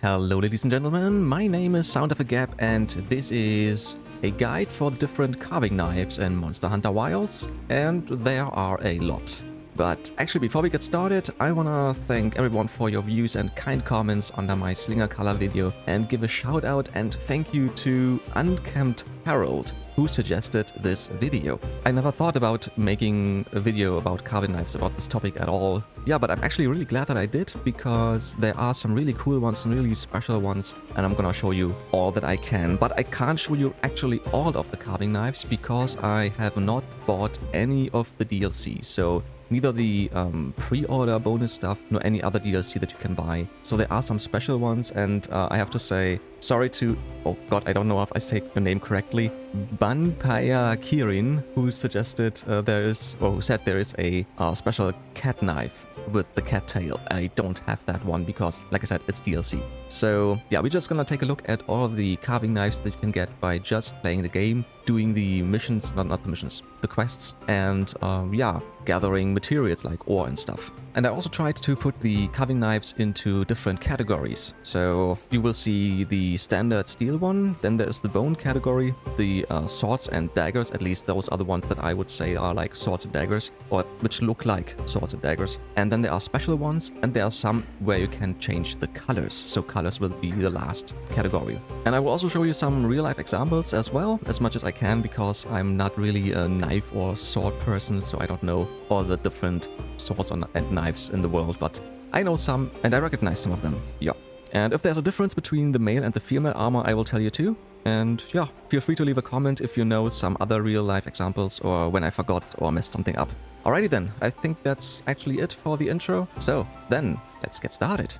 Hello ladies and gentlemen, my name is Sound of a Gap and this is a guide for the different carving knives in Monster Hunter Wilds, and there are a lot. But actually before we get started, I wanna thank everyone for your views and kind comments under my Slinger Color video and give a shout out and thank you to Unkempt Harold, who suggested this video. I never thought about making a video about carving knives about this topic at all. Yeah, but I'm actually really glad that I did, because there are some really cool ones, some really special ones, and I'm gonna show you all that I can. But I can't show you actually all of the carving knives because I have not bought any of the DLC. So neither the pre-order bonus stuff nor any other DLC that you can buy. So there are some special ones, and I have to say sorry to, oh god, I don't know if I say your name correctly, Banpaya Kirin, who suggested who said there is a special cat knife with the cat tail. I don't have that one because, like I said, it's DLC. So yeah, we're just gonna take a look at all of the carving knives that you can get by just playing the game, doing the missions, not the missions, the quests, and yeah, gathering materials like ore and stuff. And I also tried to put the carving knives into different categories. So you will see the standard steel one, then there's the bone category, the swords and daggers, at least those are the ones that I would say are like swords and daggers, or which look like swords and daggers. And then there are special ones, and there are some where you can change the colors, so colors will be the last category. And I will also show you some real-life examples as well, as much as I can, because I'm not really a knife or sword person, so I don't know all the different swords and knives in the world, but I know some, and I recognize some of them, yeah. And if there's a difference between the male and the female armor, I will tell you too. And yeah, feel free to leave a comment if you know some other real-life examples, or when I forgot or messed something up. Alrighty then, I think that's actually it for the intro, so then let's get started.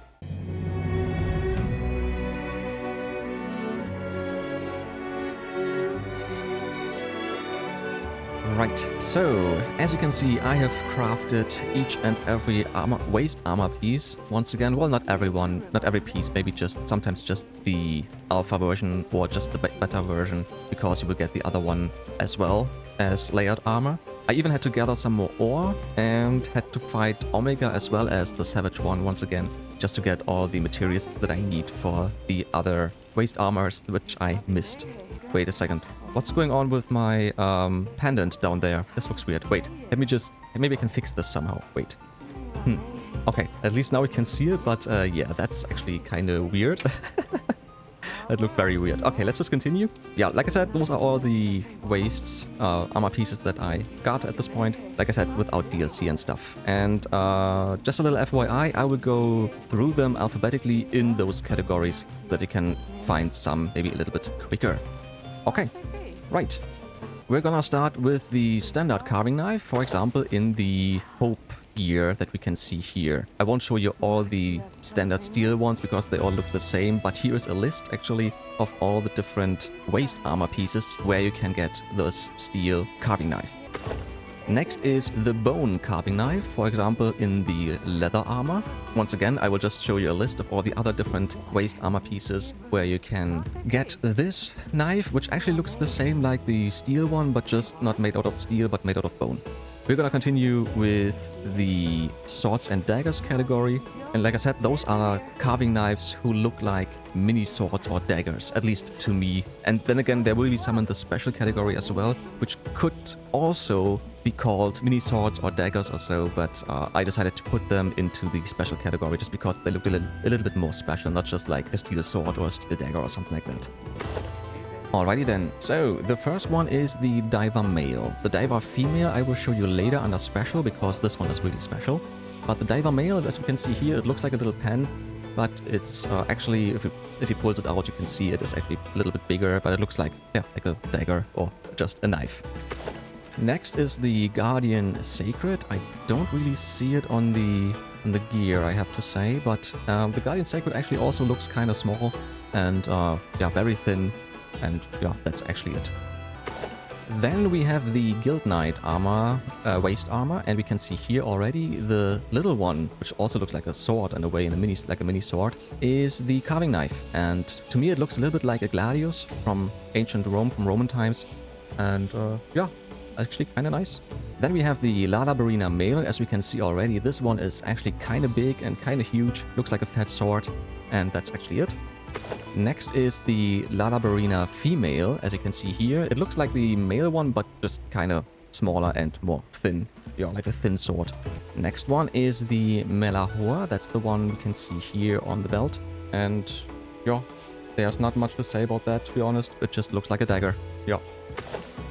Right, so as you can see, I have crafted each and every waist armor piece. Once again, well, not everyone, not every piece, maybe sometimes just the alpha version or just the beta version, because you will get the other one as well as layered armor. I even had to gather some more ore and had to fight Omega as well as the Savage one once again, just to get all the materials that I need for the other waist armors, which I missed. Wait a second. What's going on with my pendant down there? This looks weird. Wait, let me just... maybe I can fix this somehow. Wait. Okay, at least now we can see it, but yeah, that's actually kind of weird. That looked very weird. Okay, let's just continue. Yeah, like I said, those are all the waists, armor pieces that I got at this point. Like I said, without DLC and stuff. And just a little FYI, I will go through them alphabetically in those categories so that you can find some maybe a little bit quicker. Okay. Right, we're gonna start with the standard carving knife, for example, in the Hope gear that we can see here. I won't show you all the standard steel ones because they all look the same, but here is a list actually of all the different waist armor pieces where you can get this steel carving knife. Next is the bone carving knife, for example, in the leather armor. Once again, I will just show you a list of all the other different waist armor pieces where you can get this knife, which actually looks the same like the steel one, but just not made out of steel, but made out of bone. We're gonna continue with the swords and daggers category. And like I said, those are carving knives who look like mini swords or daggers, at least to me. And then again, there will be some in the special category as well, which could also be called mini swords or daggers or so, but I decided to put them into the special category just because they look a little bit more special, not just like a steel sword or a steel dagger or something like that. Alrighty then, so the first one is the Dahaad Male. The Dahaad Female I will show you later under special, because this one is really special. But the Dahaad Male, as you can see here, it looks like a little pen, but it's actually, if you pull it out, you can see it is actually a little bit bigger, but it looks like, yeah, like a dagger or just a knife. Next is the Guardian Seikret. I don't really see it on the gear, I have to say, but the Guardian Seikret actually also looks kind of small and yeah, very thin, and yeah, that's actually it. Then we have the Guild Knight armor, waist armor, and we can see here already the little one, which also looks like a sword in a way, like a mini sword, is the carving knife. And to me it looks a little bit like a gladius from ancient Rome, from Roman times, and yeah, actually kind of nice. Then we have the Lala Barina Male. As we can see already, this one is actually kind of big and kind of huge, looks like a fat sword. and that's actually it. Next is the Lala Barina Female, as you can see here. It looks like the male one, but just kind of smaller and more thin. Yeah, like a thin sword. Next one is the Melahoa. That's the one we can see here on the belt. And yeah, there's not much to say about that, to be honest. It just looks like a dagger. Yeah.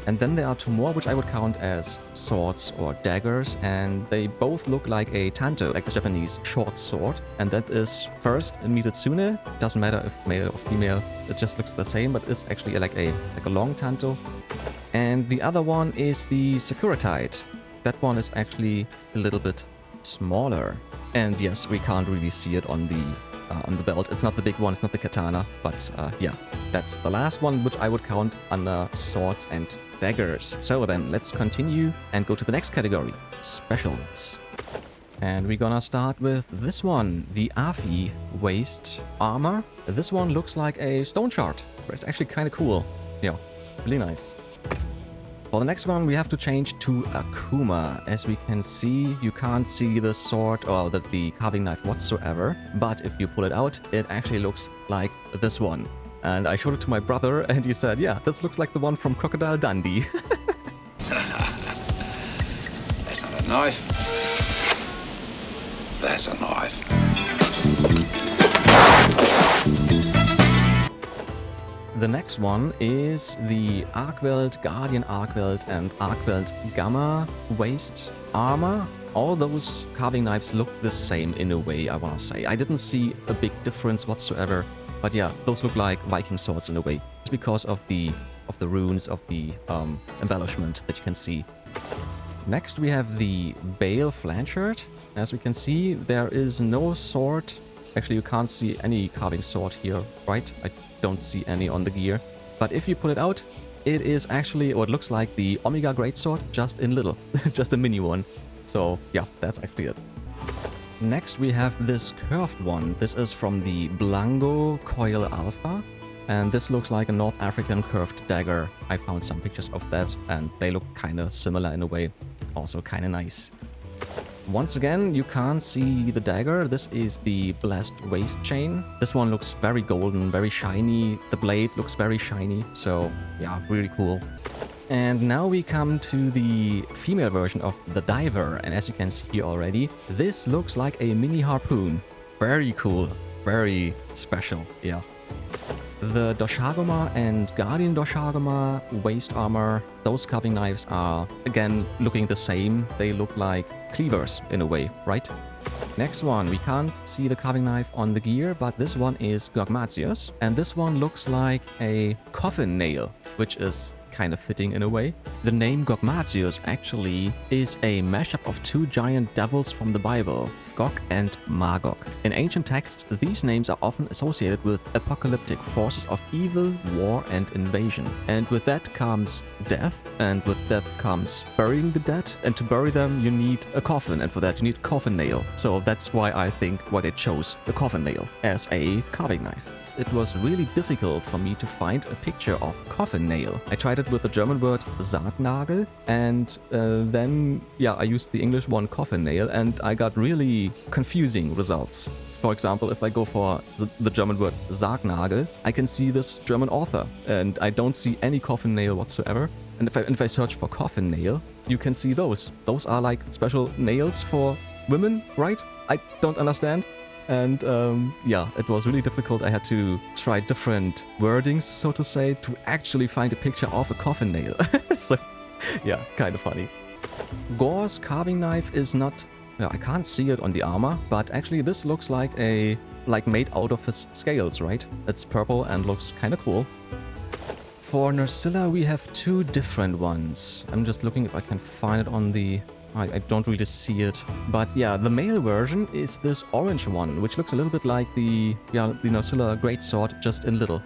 And then there are two more, which I would count as swords or daggers, and they both look like a tanto, like the Japanese short sword. And that is first a Mizutsune. Doesn't matter if male or female, it just looks the same, but it's actually like a long tanto. And the other one is the Sakuratide. That one is actually a little bit smaller. And yes, we can't really see it on the belt. It's not the big one, it's not the katana, but yeah, that's the last one, which I would count under swords and daggers. So then let's continue and go to the next category, specials. And we're gonna start with this one, the Afi waist armor. This one looks like a stone shard, but it's actually kind of cool. Yeah, really nice. For the next one, we have to change to Akuma. As we can see, you can't see the sword or the carving knife whatsoever. But if you pull it out, it actually looks like this one. And I showed it to my brother, and he said, yeah, this looks like the one from Crocodile Dundee. That's not a knife. That's a knife. The next one is the Arkveld+Guardian, Arkveld and Arkveld+Gamma waist armor. All those carving knives look the same in a way, I want to say. I didn't see a big difference whatsoever, but yeah, those look like Viking swords in a way. It's because of the runes, of the embellishment that you can see. Next we have the Bale flanchard. As we can see, there is no sword. Actually, you can't see any carving sword here, right? I don't see any on the gear. But if you pull it out, it is actually, or it looks like the Omega Greatsword, just in little. Just a mini one. So yeah, that's actually it. Next we have this curved one. This is from the Blango Coil Alpha. And this looks like a North African curved dagger. I found some pictures of that, and they look kind of similar in a way. Also kind of nice. Once again, you can't see the dagger. This is the blessed Waistchain. This one looks very golden, very shiny. The blade looks very shiny. So yeah, really cool. And now we come to the female version of the diver. And as you can see here already, this looks like a mini harpoon. Very cool. Very special. Yeah. The Doshaguma+Guardian Doshaguma waist armor, those carving knives are, again, looking the same. They look like cleavers in a way, right? Next one, we can't see the carving knife on the gear, but this one is Gogmazios. And this one looks like a coffin nail, which is kind of fitting in a way. The name Gogmazios actually is a mashup of two giant devils from the Bible, Gog and Magog. In ancient texts, these names are often associated with apocalyptic forces of evil, war, and invasion. And with that comes death, and with death comes burying the dead. And to bury them, you need a coffin, and for that you need a coffin nail. So that's why I think why they chose the coffin nail as a carving knife. It was really difficult for me to find a picture of coffin nail. I tried it with the German word Sargnagel, and then, yeah, I used the English one coffin nail, and I got really confusing results. For example, if I go for the German word Sargnagel, I can see this German author, and I don't see any coffin nail whatsoever. And if I search for coffin nail, you can see those. Those are like special nails for women, right? I don't understand. And yeah, it was really difficult. I had to try different wordings, so to say, to actually find a picture of a coffin nail. So yeah, kind of funny. Gore's carving knife is not... Yeah, I can't see it on the armor, but actually this looks like made out of his scales, right? It's purple and looks kind of cool. For Nerscylla, we have two different ones. I'm just looking if I can find it on the... I don't really see it. But yeah, the male version is this orange one, which looks a little bit like the Nerscylla Greatsword, just in little,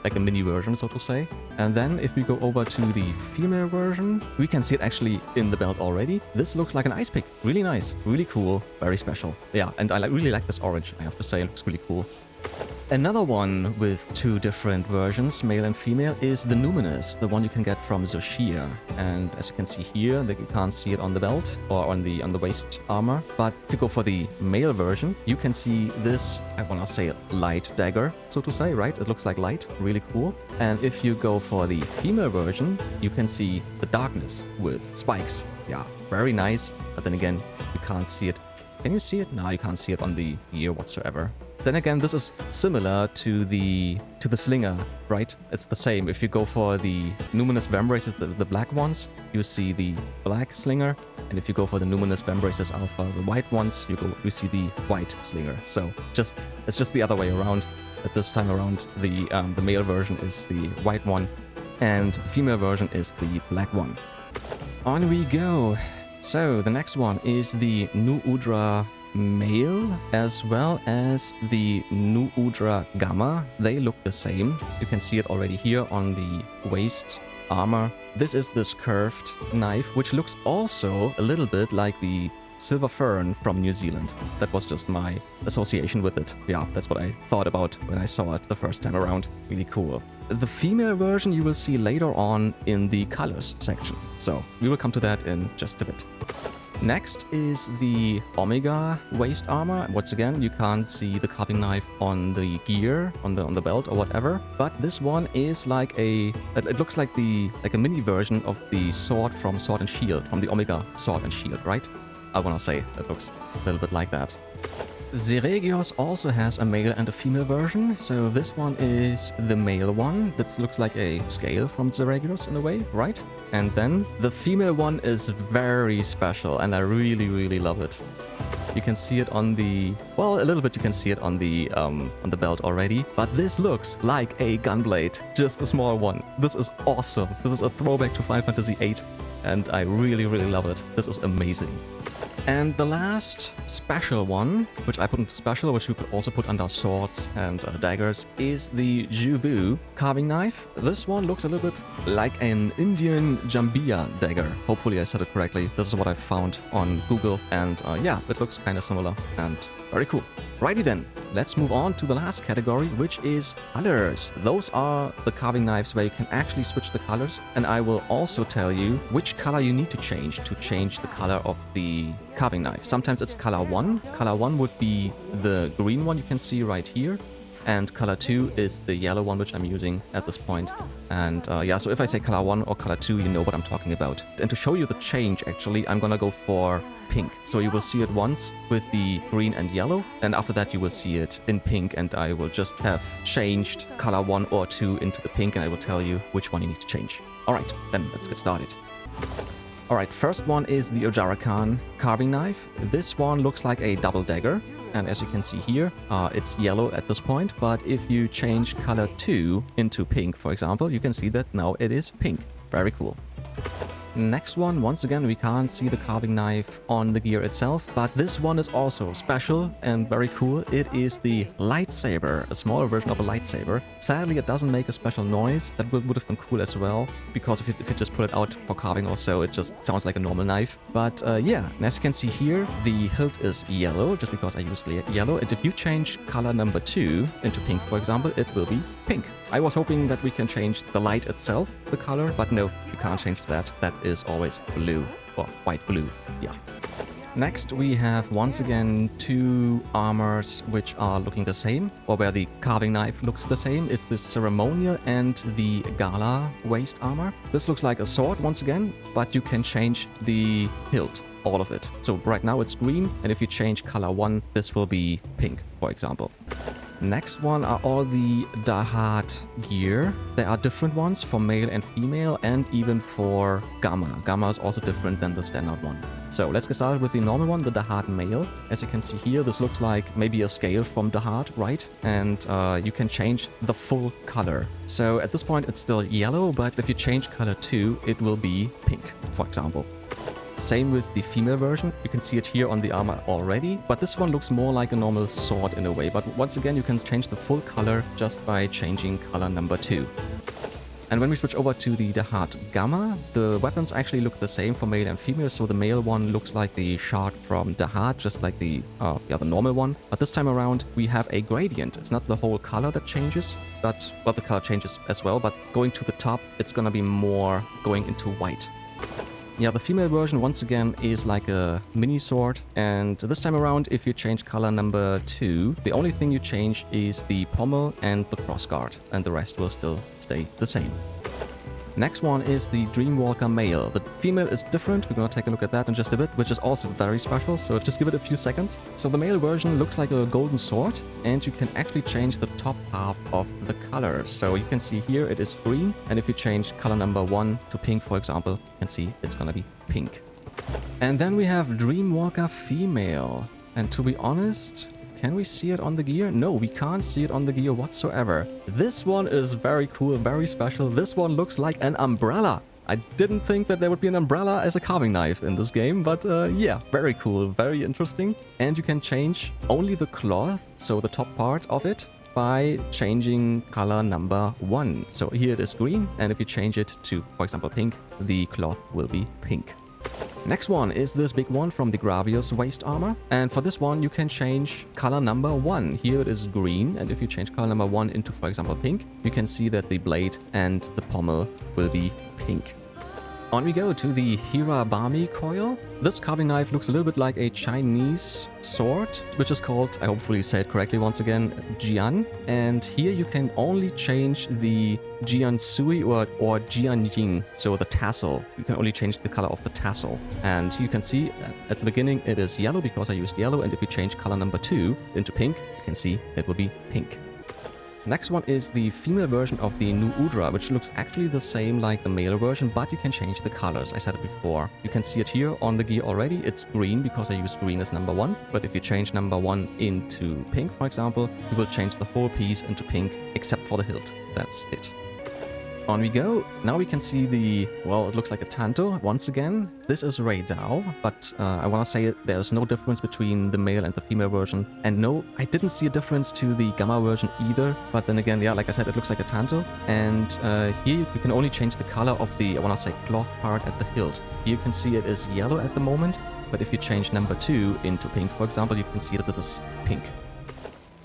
like a mini version, so to say. And then if we go over to the female version, we can see it actually in the belt already. This looks like an ice pick. Really nice, really cool, very special. Yeah, and I really like this orange, I have to say. It looks really cool. Another one with two different versions, male and female, is the Numinous, the one you can get from Zoshia. And as you can see here, that you can't see it on the belt or on the waist armor. But if you go for the male version, you can see this, I wanna say, light dagger, so to say, right? It looks like light, really cool. And if you go for the female version, you can see the darkness with spikes. Yeah, very nice. But then again, you can't see it. Can you see it? No, you can't see it on the gear whatsoever. Then again, this is similar to the slinger, right? It's the same. If you go for the Numinous Fembraces, the black ones, you see the black slinger. And if you go for the Numinous Fembraces Alpha, the white ones, you see the white slinger. So it's just the other way around. At this time around, the male version is the white one, and the female version is the black one. On we go. So the next one is the Udra Male, as well as the Udra Gamma. They look the same. You can see it already here on the waist armor. This is this curved knife, which looks also a little bit like the Silver Fern from New Zealand. That was just my association with it. Yeah, that's what I thought about when I saw it the first time around. Really cool. The female version you will see later on in the colors section. So we will come to that in just a bit. Next is the Omega waist armor. Once again, you can't see the carving knife on the gear, on the belt or whatever. But this one is like it looks like a mini version of the sword from Sword and Shield, from the Omega Sword and Shield, right? I wanna say it looks a little bit like that. Seregios also has a male and a female version, so this one is the male one. This looks like a scale from Seregios in a way, right? And then the female one is very special, and I really, really love it. You can see it on the... well, a little bit you can see it on the belt already, but this looks like a gunblade, just a small one. This is awesome. This is a throwback to Final Fantasy VIII, and I really, really love it. This is amazing. And the last special one, which I put into special, which we could also put under swords and daggers, is the XuWu carving knife. This one looks a little bit like an Indian Jambiya dagger. Hopefully I said it correctly. This is what I found on Google, and yeah, it looks kind of similar and very cool. Righty then, let's move on to the last category, which is colors. Those are the carving knives where you can actually switch the colors, and I will also tell you which color you need to change the color of the carving knife. Sometimes it's color 1. Color 1 would be the green one you can see right here, and color 2 is the yellow one, which I'm using at this point. And yeah, so if I say color 1 or color 2, you know what I'm talking about. And to show you the change, actually, I'm gonna go for pink. So you will see it once with the green and yellow, and after that you will see it in pink, and I will just have changed color 1 or 2 into the pink, and I will tell you which one you need to change. Alright, then let's get started. Alright, first one is the Ajarakan carving knife. This one looks like a double dagger, and as you can see here, it's yellow at this point, but if you change color 2 into pink, for example, you can see that now it is pink. Very cool. Next one, once again, we can't see the carving knife on the gear itself, but this one is also special and very cool. It is the lightsaber, a smaller version of a lightsaber. Sadly, it doesn't make a special noise. That would have been cool as well, because if you just put it out for carving or so, it just sounds like a normal knife. But yeah, and as you can see here, the hilt is yellow, just because I used yellow. And if you change color number 2 into pink, for example, it will be pink. I was hoping that we can change the light itself, the color, but no, you can't change that. That is always blue, or white blue, yeah. Next, we have once again 2 armors which are looking the same, or where the carving knife looks the same. It's the Ceremonial and the Gala waist armor. This looks like a sword once again, but you can change the hilt, all of it. So right now it's green, and if you change color 1, this will be pink, for example. Next one are all the Dahaad gear. There are different ones for male and female, and even for Gamma. Gamma is also different than the standard one. So let's get started with the normal one, the Dahaad Male. As you can see here, this looks like maybe a scale from Dahaad, right? And you can change the full color. So at this point it's still yellow, but if you change color 2, it will be pink, for example. Same with the female version. You can see it here on the armor already, but this one looks more like a normal sword in a way. But once again, you can change the full color just by changing color number 2. And when we switch over to the Dahaad Gamma, the weapons actually look the same for male and female. So the male one looks like the shard from Dahaad, just like the normal one. But this time around, we have a gradient. It's not the whole color that changes, but, well, the color changes as well. But going to the top, it's gonna be more going into white. Yeah, the female version, once again, is like a mini sword. And this time around, if you change color number 2, the only thing you change is the pommel and the crossguard. And the rest will still stay the same. Next one is the Dreamwalker Male. The female is different. We're gonna take a look at that in just a bit, which is also very special, so just give it a few seconds. So the male version looks like a golden sword, and you can actually change the top half of the color. So you can see here it is green, and if you change color number 1 to pink, for example, you can see it's gonna be pink. And then we have Dreamwalker Female. And to be honest, can we see it on the gear? No, we can't see it on the gear whatsoever. This one is very cool, very special. This one looks like an umbrella. I didn't think that there would be an umbrella as a carving knife in this game, but yeah, very cool, very interesting. And you can change only the cloth, so the top part of it, by changing color number 1. So here it is green, and if you change it to, for example, pink, the cloth will be pink. Next one is this big one from the Gogmazios waist armor, and for this one you can change color number 1. Here it is green, and if you change color number 1 into, for example, pink, you can see that the blade and the pommel will be pink. On we go to the Hirabami coil. This carving knife looks a little bit like a Chinese sword, which is called, I hopefully say it correctly once again, Jian. And here you can only change the Jiansui or Jianying, so the tassel. You can only change the color of the tassel. And you can see at the beginning it is yellow because I used yellow, and if you change color number 2 into pink, you can see it will be pink. Next one is the female version of the new Udra, which looks actually the same like the male version, but you can change the colors. I said it before. You can see it here on the gear already. It's green because I used green as number 1. But if you change number 1 into pink, for example, you will change the whole piece into pink, except for the hilt. That's it. On we go. Now we can see the, well, it looks like a Tanto once again. This is Ray Dao, but I want to say there's no difference between the male and the female version. And no, I didn't see a difference to the Gamma version either. But then again, yeah, like I said, it looks like a Tanto. And here you can only change the color of the, I want to say, cloth part at the hilt. Here you can see it is yellow at the moment. But if you change number 2 into pink, for example, you can see that this is pink.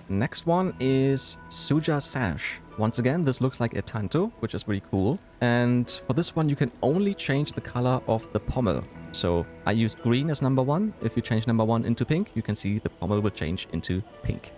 Next one is Suja Sash. Once again, this looks like a Tanto, which is really cool. And for this one, you can only change the color of the pommel. So I used green as number 1. If you change number 1 into pink, you can see the pommel will change into pink.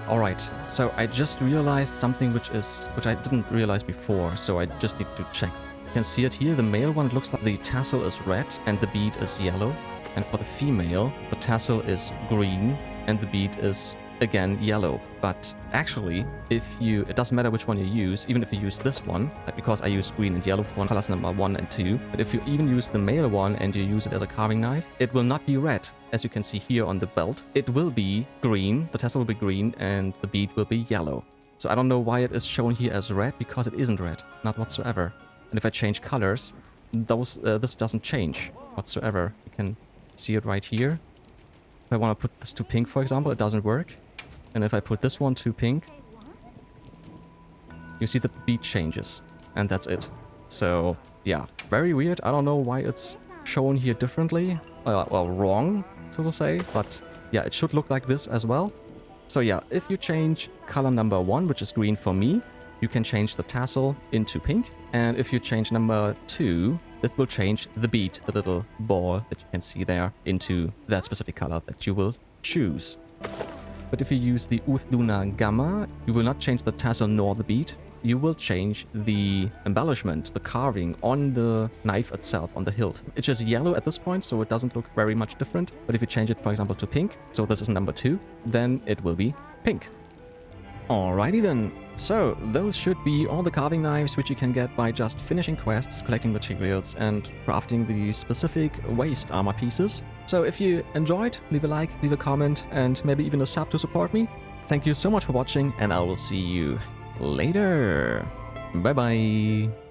Alright, so I just realized something which I didn't realize before, so I just need to check. You can see it here, the male one looks like the tassel is red and the bead is yellow. And for the female, the tassel is green and the bead is again yellow. But actually, it doesn't matter which one you use, even if you use this one, like because I use green and yellow for colors number 1 and 2, but if you even use the male one and you use it as a carving knife, it will not be red, as you can see here on the belt. It will be green, the tassel will be green, and the bead will be yellow. So I don't know why it is shown here as red, because it isn't red, not whatsoever. And if I change colors, this doesn't change whatsoever. You can see it right here. If I want to put this to pink, for example, it doesn't work. And if I put this one to pink, you see that the bead changes. And that's it. So, yeah, very weird. I don't know why it's shown here differently. Well, wrong, so to say. But, yeah, it should look like this as well. So, yeah, if you change color number 1, which is green for me, you can change the tassel into pink. And if you change number 2, that will change the bead, the little ball that you can see there, into that specific color that you will choose. But if you use the Udra Gamma, you will not change the tassel nor the bead. You will change the embellishment, the carving on the knife itself, on the hilt. It's just yellow at this point, so it doesn't look very much different. But if you change it, for example, to pink, so this is number 2, then it will be pink. Alrighty then. So, those should be all the carving knives which you can get by just finishing quests, collecting materials, and crafting the specific waist armor pieces. So if you enjoyed, leave a like, leave a comment, and maybe even a sub to support me. Thank you so much for watching, and I will see you later. Bye bye.